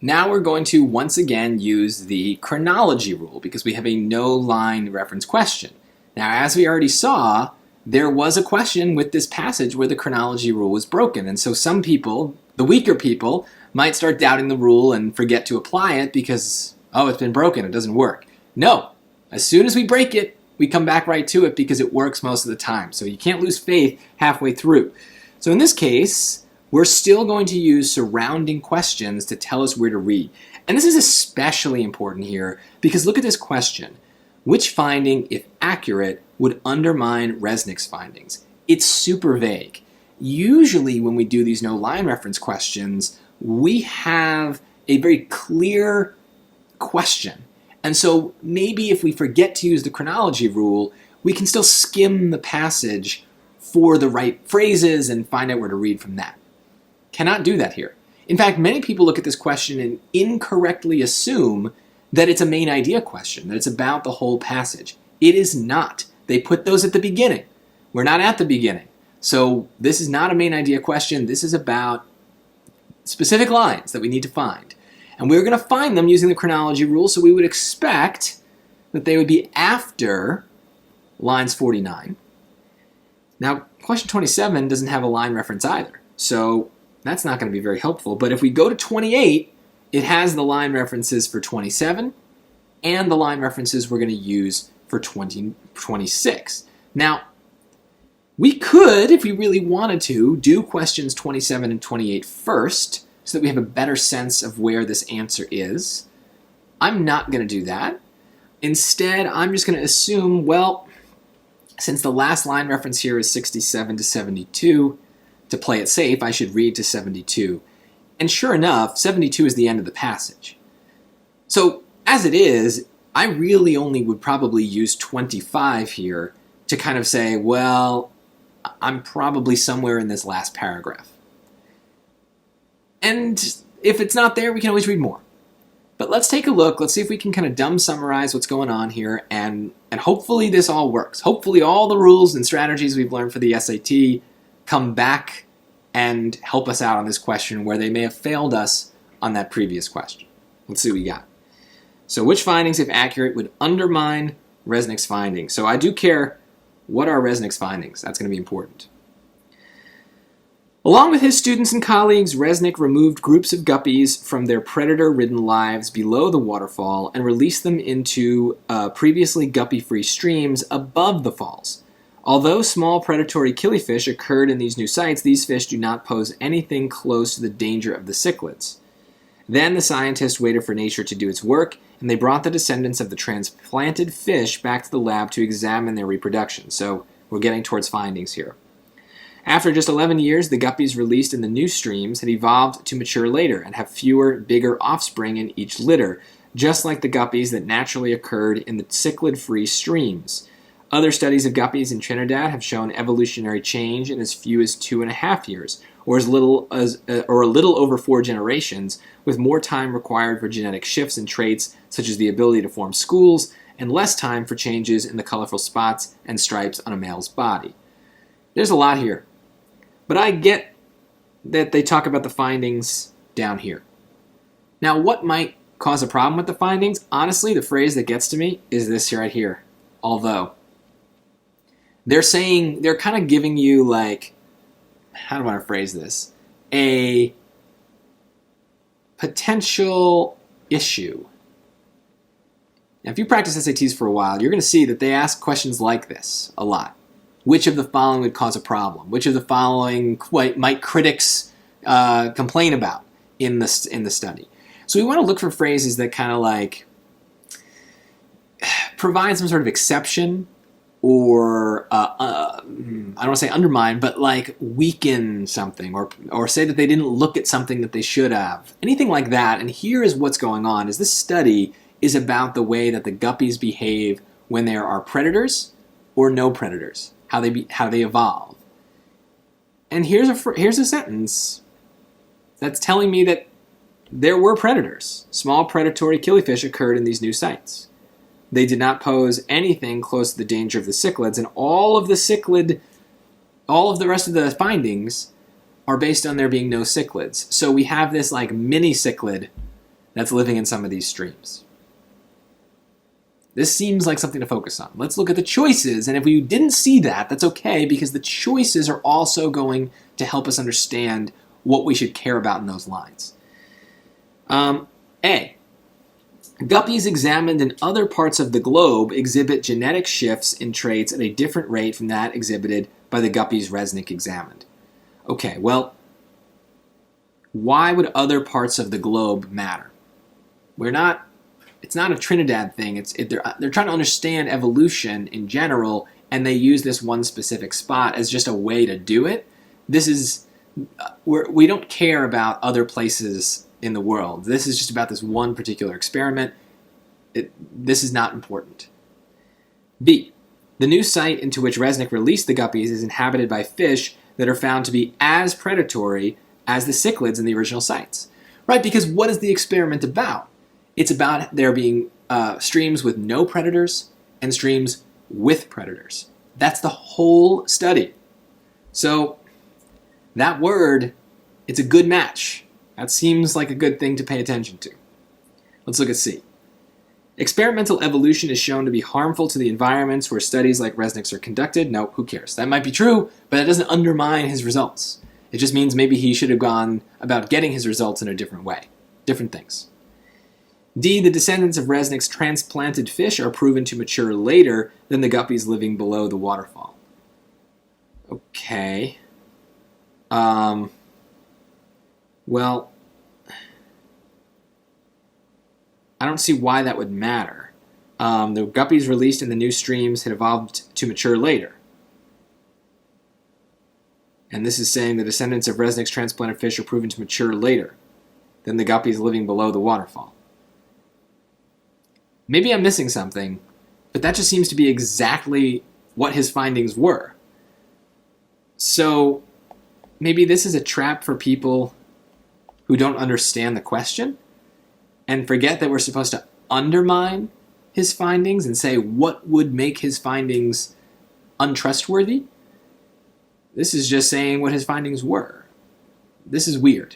Now we're going to once again use the chronology rule because we have a no-line reference question. Now, as we already saw, there was a question with this passage where the chronology rule was broken, and so some people, the weaker people, might start doubting the rule and forget to apply it because, oh, it's been broken, it doesn't work. No, as soon as we break it, we come back right to it because it works most of the time. So you can't lose faith halfway through. So in this case, we're still going to use surrounding questions to tell us where to read. And this is especially important here because look at this question. Which finding, if accurate, would undermine Resnick's findings? It's super vague. Usually when we do these no-line reference questions, we have a very clear question. And so maybe if we forget to use the chronology rule, we can still skim the passage for the right phrases and find out where to read from that. Cannot do that here. In fact, many people look at this question and incorrectly assume that it's a main idea question, that it's about the whole passage. It is not. They put those at the beginning. We're not at the beginning. So this is not a main idea question. This is about specific lines that we need to find. And we're going to find them using the chronology rule, so we would expect that they would be after lines 49. Now, question 27 doesn't have a line reference either, so that's not going to be very helpful. But if we go to 28, it has the line references for 27 and the line references we're going to use for 26. Now, we could, if we really wanted to, do questions 27 and 28 first so that we have a better sense of where this answer is. I'm not going to do that. Instead, I'm just going to assume, well, since the last line reference here is 67 to 72, to play it safe, I should read to 72. And sure enough, 72 is the end of the passage. So, as it is, I really only would probably use 25 here to kind of say, well, I'm probably somewhere in this last paragraph. And if it's not there, we can always read more. But let's take a look. Let's see if we can kind of dumb summarize what's going on here, and hopefully this all works. Hopefully all the rules and strategies we've learned for the SAT come back and help us out on this question where they may have failed us on that previous question. Let's see what we got. So which findings, if accurate, would undermine Resnick's findings? So I do care what are Resnick's findings. That's going to be important. Along with his students and colleagues, Resnick removed groups of guppies from their predator-ridden lives below the waterfall and released them into previously guppy-free streams above the falls. Although small predatory killifish occurred in these new sites, these fish do not pose anything close to the danger of the cichlids. Then the scientists waited for nature to do its work, and they brought the descendants of the transplanted fish back to the lab to examine their reproduction. So we're getting towards findings here. After just 11 years, the guppies released in the new streams had evolved to mature later and have fewer, bigger offspring in each litter, just like the guppies that naturally occurred in the cichlid-free streams. Other studies of guppies in Trinidad have shown evolutionary change in as few as 2.5 years, or a little over 4 generations, with more time required for genetic shifts in traits such as the ability to form schools, and less time for changes in the colorful spots and stripes on a male's body. There's a lot here, but I get that they talk about the findings down here. Now, what might cause a problem with the findings? Honestly, the phrase that gets to me is this right here, although. They're kind of giving you, like, how do I want to phrase this? A potential issue. Now, if you practice SATs for a while, you're going to see that they ask questions like this a lot. Which of the following would cause a problem? Which of the following might critics complain about in the study? So we want to look for phrases that kind of like provide some sort of exception, or I don't want to say undermine, but like weaken something, or say that they didn't look at something that they should have. Anything like that. And here is what's going on, is this study is about the way that the guppies behave when there are predators or no predators, how they evolve. And here's a sentence that's telling me that there were predators. Small predatory killifish occurred in these new sites. They did not pose anything close to the danger of the cichlids, and all of the rest of the findings are based on there being no cichlids. So we have this like mini cichlid that's living in some of these streams. This seems like something to focus on. Let's look at the choices, and if we didn't see that, that's okay, because the choices are also going to help us understand what we should care about in those lines. A. Guppies examined in other parts of the globe exhibit genetic shifts in traits at a different rate from that exhibited by the guppies Resnick examined. Okay, well, why would other parts of the globe matter? It's not a Trinidad thing. They're trying to understand evolution in general, and they use this one specific spot as just a way to do it. We don't care about other places in the world. This is just about this one particular experiment. This is not important. B. The new site into which Resnick released the guppies is inhabited by fish that are found to be as predatory as the cichlids in the original sites. Right, because what is the experiment about? It's about there being streams with no predators and streams with predators. That's the whole study. So that word, it's a good match. That seems like a good thing to pay attention to. Let's look at C. Experimental evolution is shown to be harmful to the environments where studies like Resnick's are conducted. No, who cares? That might be true, but it doesn't undermine his results. It just means maybe he should have gone about getting his results in a different way. Different things. D. The descendants of Resnick's transplanted fish are proven to mature later than the guppies living below the waterfall. Okay. Well, I don't see why that would matter. The guppies released in the new streams had evolved to mature later. And this is saying the descendants of Resnick's transplanted fish are proven to mature later than the guppies living below the waterfall. Maybe I'm missing something, but that just seems to be exactly what his findings were. So maybe this is a trap for people who don't understand the question and forget that we're supposed to undermine his findings and say what would make his findings untrustworthy. This is just saying what his findings were. This is weird.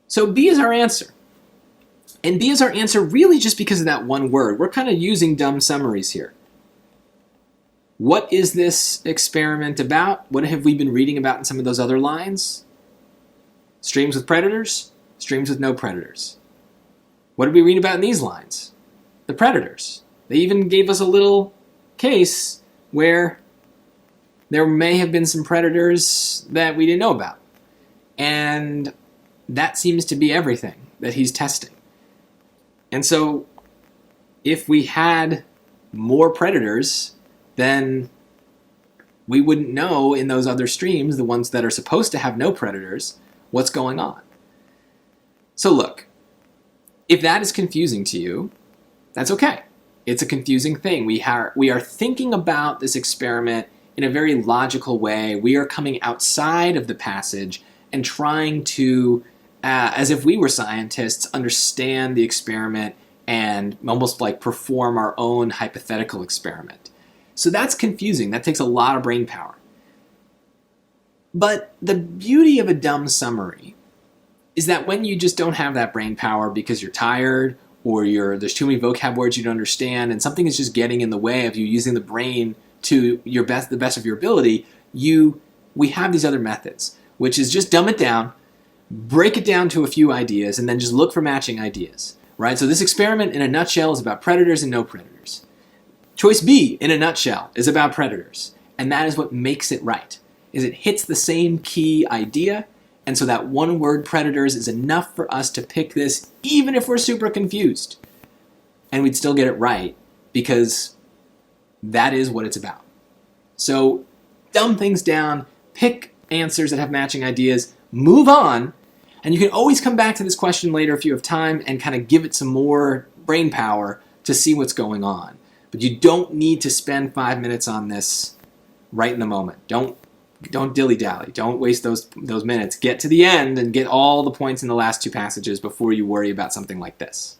So B is our answer. And B is our answer really just because of that one word. We're kind of using dumb summaries here. What is this experiment about? What have we been reading about in some of those other lines? Streams with predators, streams with no predators. What did we read about in these lines? The predators. They even gave us a little case where there may have been some predators that we didn't know about. And that seems to be everything that he's testing. And so if we had more predators, then we wouldn't know in those other streams, the ones that are supposed to have no predators, what's going on. So look, if that is confusing to you, that's okay. It's a confusing thing. We are thinking about this experiment in a very logical way. We are coming outside of the passage and trying to, as if we were scientists, understand the experiment and almost like perform our own hypothetical experiment. So that's confusing. That takes a lot of brain power. But the beauty of a dumb summary is that when you just don't have that brain power because you're tired or there's too many vocab words you don't understand and something is just getting in the way of you using the brain to the best of your ability, we have these other methods, which is just dumb it down, break it down to a few ideas, and then just look for matching ideas, right? So this experiment in a nutshell is about predators and no predators. Choice B, in a nutshell, is about predators, and that is what makes it right, is it hits the same key idea, and so that one word predators is enough for us to pick this even if we're super confused. And we'd still get it right because that is what it's about. So dumb things down, pick answers that have matching ideas, move on, and you can always come back to this question later if you have time and kind of give it some more brain power to see what's going on. But you don't need to spend 5 minutes on this right in the moment. Don't dilly-dally. Don't waste those minutes. Get to the end and get all the points in the last two passages before you worry about something like this.